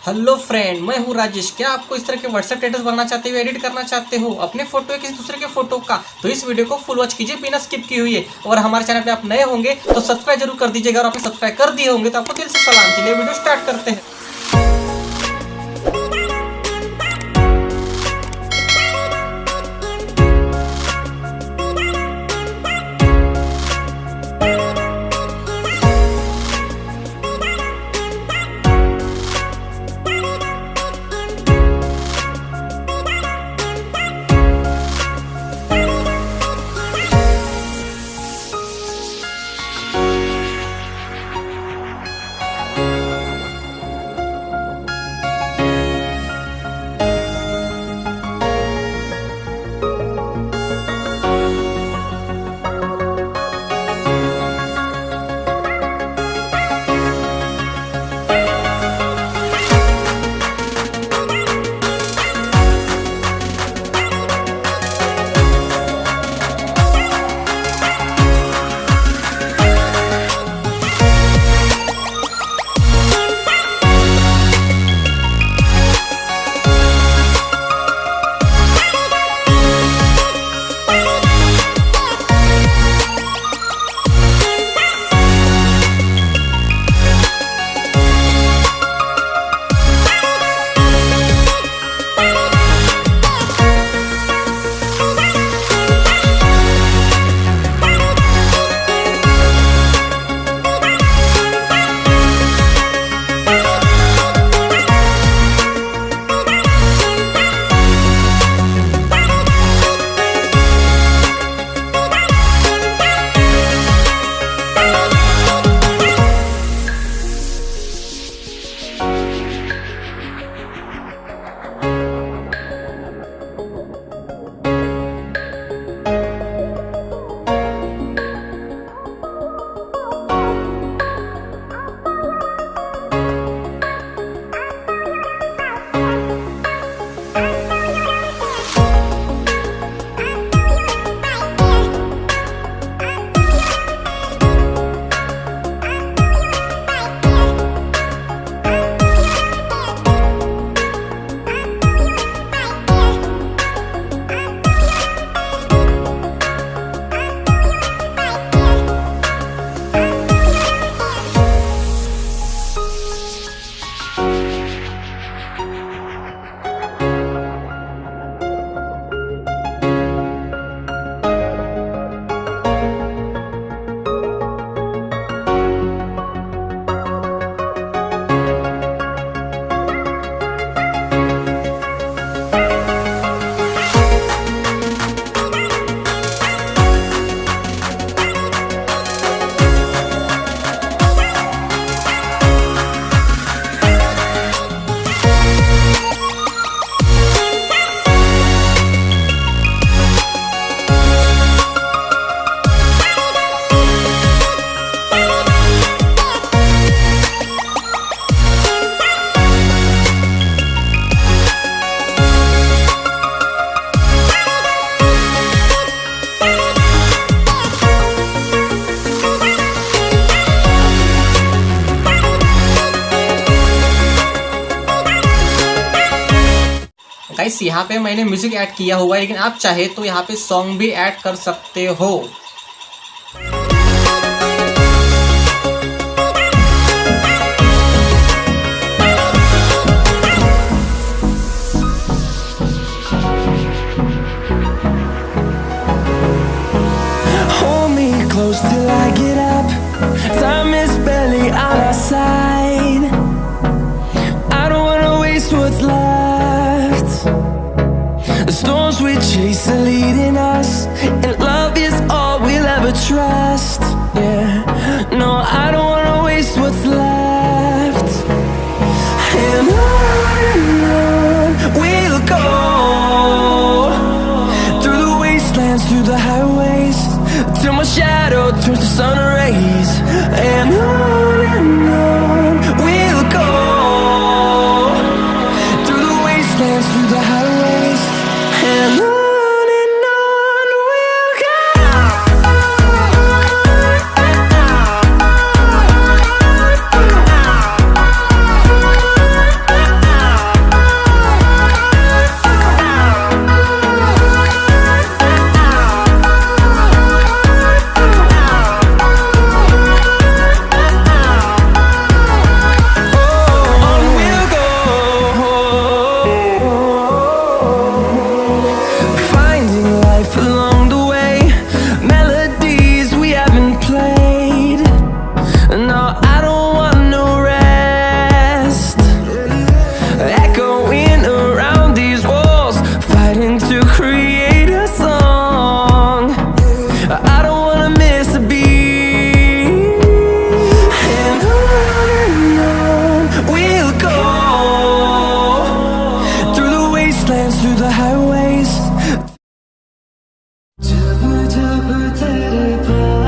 Hello friend, मैं हूँ राजेश। क्या आपको इस तरह के व्हाट्सएप स्टेटस बनाना चाहते हो, एडिट करना चाहते हो अपने फोटो या किसी दूसरे के फोटो का, तो इस वीडियो को फुल वॉच कीजिए बिना स्किप किए हुए। और हमारे चैनल पे आप नए होंगे तो सब्सक्राइब जरूर कर दीजिएगा, और आपने सब्सक्राइब कर दिए होंगे तो आपको दिल से सलाम। चलिए वीडियो स्टार्ट करते हैं। गाइस, यहाँ पे मैंने म्यूजिक ऐड किया हुआ है, लेकिन आप चाहे तो यहाँ पे सॉन्ग भी ऐड कर सकते हो। Hold me close till I get up. Time is barely on our side. I don't wanna waste what's left. The storms we chase are leading us, and love is all we'll ever trust. Yeah, no, I don't wanna waste what's left. And on we'll go, through the wastelands, through the highways, till my shadow turns to sun rays. And on we'll go, through the wastelands, through the highways, and on we'll go. Through the highways, jab jab tere paas